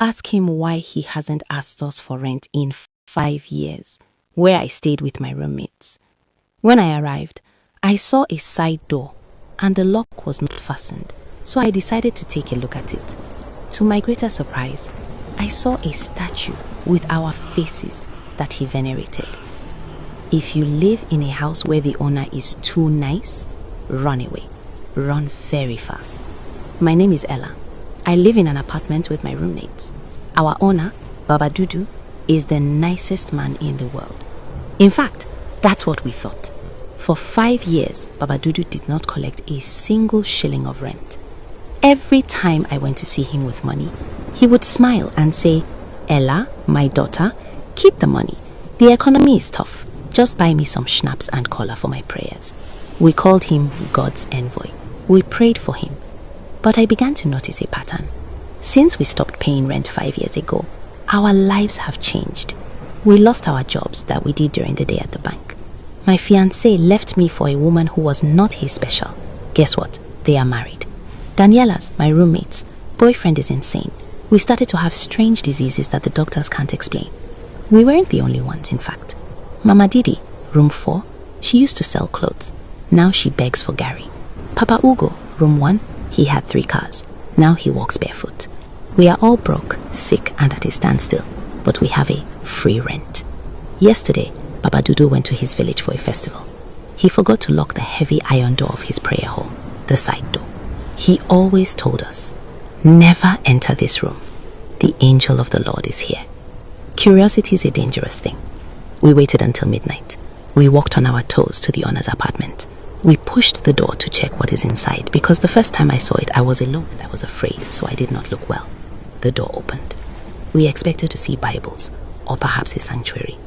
Ask him why he hasn't asked us for rent in 5 years, where I stayed with my roommates. When I arrived, I saw a side door and the lock was not fastened, so I decided to take a look at it. To my greater surprise, I saw a statue with our faces that he venerated. If you live in a house where the owner is too nice, run away. Run very far. My name is Ella. I live in an apartment with my roommates. Our owner, Baba Dudu, is the nicest man in the world. In fact, that's what we thought. For 5 years, Baba Dudu did not collect a single shilling of rent. Every time I went to see him with money, he would smile and say, "Ella, my daughter, keep the money. The economy is tough. Just buy me some schnapps and cola for my prayers." We called him God's envoy. We prayed for him. But I began to notice a pattern. Since we stopped paying rent 5 years ago, our lives have changed. We lost our jobs that we did during the day at the bank. My fiancé left me for a woman who was not his special. Guess what? They are married. Daniela's, my roommate's, boyfriend is insane. We started to have strange diseases that the doctors can't explain. We weren't the only ones, in fact. Mama Didi, room 4, she used to sell clothes. Now she begs for Gary. Papa Ugo, room 1, he had 3 cars. Now he walks barefoot. We are all broke, sick, and at a standstill, but we have a free rent. Yesterday, Baba Dudu went to his village for a festival. He forgot to lock the heavy iron door of his prayer hall, the side door. He always told us, "Never enter this room. The angel of the Lord is here." Curiosity is a dangerous thing. We waited until midnight. We walked on our toes to the owner's apartment. We pushed the door to check what is inside because the first time I saw it, I was alone and I was afraid, so I did not look well. The door opened. We expected to see Bibles or perhaps a sanctuary.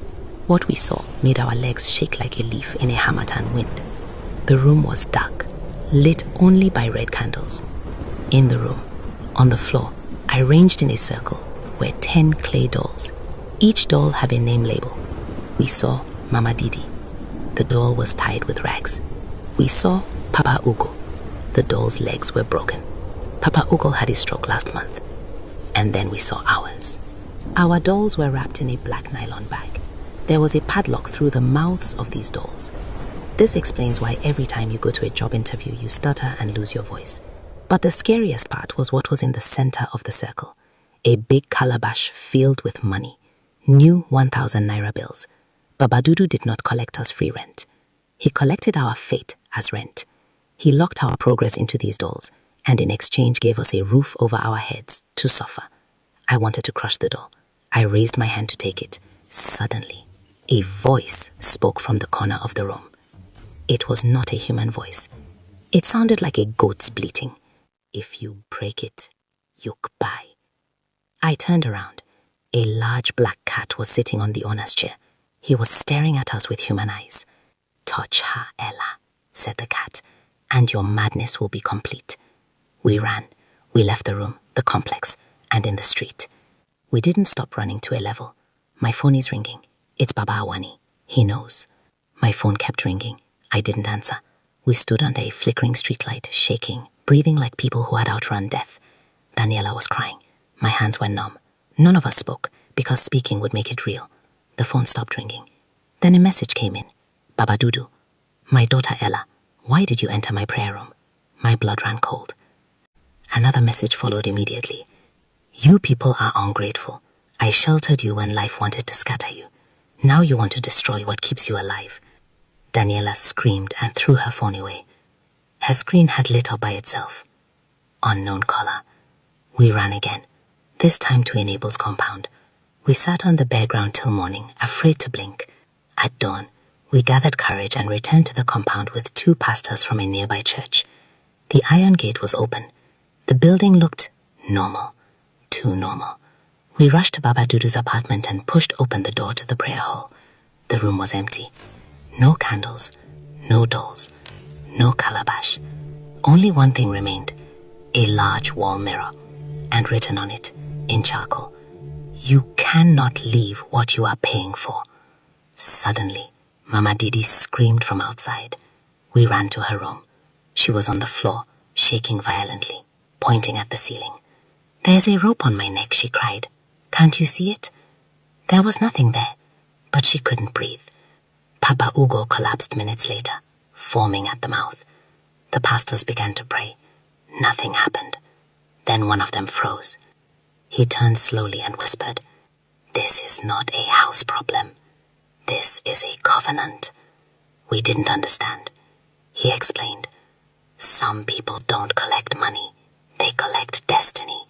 What we saw made our legs shake like a leaf in a harmattan wind. The room was dark, lit only by red candles. In the room, on the floor, arranged in a circle, were 10 clay dolls. Each doll had a name label. We saw Mama Didi. The doll was tied with rags. We saw Papa Ugo. The doll's legs were broken. Papa Ugo had a stroke last month. And then we saw ours. Our dolls were wrapped in a black nylon bag. There was a padlock through the mouths of these dolls. This explains why every time you go to a job interview, you stutter and lose your voice. But the scariest part was what was in the center of the circle. A big calabash filled with money. New 1,000 naira bills. Baba Dudu did not collect us free rent. He collected our fate as rent. He locked our progress into these dolls and in exchange gave us a roof over our heads to suffer. I wanted to crush the doll. I raised my hand to take it. Suddenly, a voice spoke from the corner of the room. It was not a human voice. It sounded like a goat's bleating. "If you break it, yuk bai." I turned around. A large black cat was sitting on the owner's chair. He was staring at us with human eyes. "Touch her, Ella," said the cat, "and your madness will be complete." We ran. We left the room, the complex, and in the street. We didn't stop running to a level. My phone is ringing. It's Baba Awani. He knows. My phone kept ringing. I didn't answer. We stood under a flickering streetlight, shaking, breathing like people who had outrun death. Daniela was crying. My hands were numb. None of us spoke, because speaking would make it real. The phone stopped ringing. Then a message came in. "Baba Dudu, my daughter Ella, why did you enter my prayer room?" My blood ran cold. Another message followed immediately. "You people are ungrateful. I sheltered you when life wanted to scatter you. Now you want to destroy what keeps you alive." Daniela screamed and threw her phone away. Her screen had lit up by itself. Unknown caller. We ran again, this time to Enable's compound. We sat on the bare ground till morning, afraid to blink. At dawn, we gathered courage and returned to the compound with 2 pastors from a nearby church. The iron gate was open. The building looked normal, too normal. We rushed to Baba Dudu's apartment and pushed open the door to the prayer hall. The room was empty. No candles, no dolls, no calabash. Only one thing remained, a large wall mirror, and written on it, in charcoal, "You cannot leave what you are paying for." Suddenly, Mama Didi screamed from outside. We ran to her room. She was on the floor, shaking violently, pointing at the ceiling. "There's a rope on my neck," she cried. "Can't you see it?" There was nothing there, but she couldn't breathe. Papa Ugo collapsed minutes later, foaming at the mouth. The pastors began to pray. Nothing happened. Then one of them froze. He turned slowly and whispered, "This is not a house problem. This is a covenant." We didn't understand. He explained, "Some people don't collect money. They collect destiny.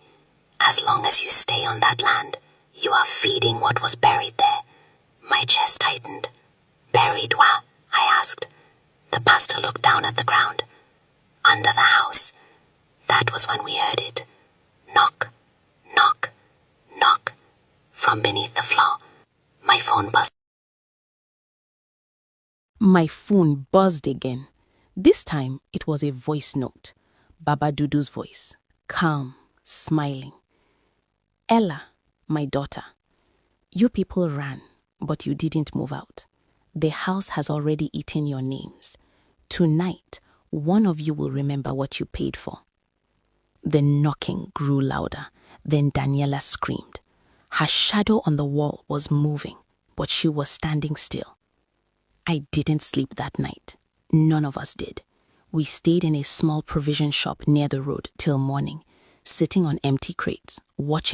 As long as you stay on that land, you are feeding what was buried there." My chest tightened. "Buried where?" I asked. The pastor looked down at the ground. "Under the house." That was when we heard it. Knock, knock, knock, from beneath the floor. My phone buzzed. My phone buzzed again. This time it was a voice note. Baba Dudu's voice, calm, smiling. "Ella, my daughter, you people ran, but you didn't move out. The house has already eaten your names. Tonight, one of you will remember what you paid for." The knocking grew louder. Then Daniela screamed. Her shadow on the wall was moving, but she was standing still. I didn't sleep that night. None of us did. We stayed in a small provision shop near the road till morning, sitting on empty crates, watching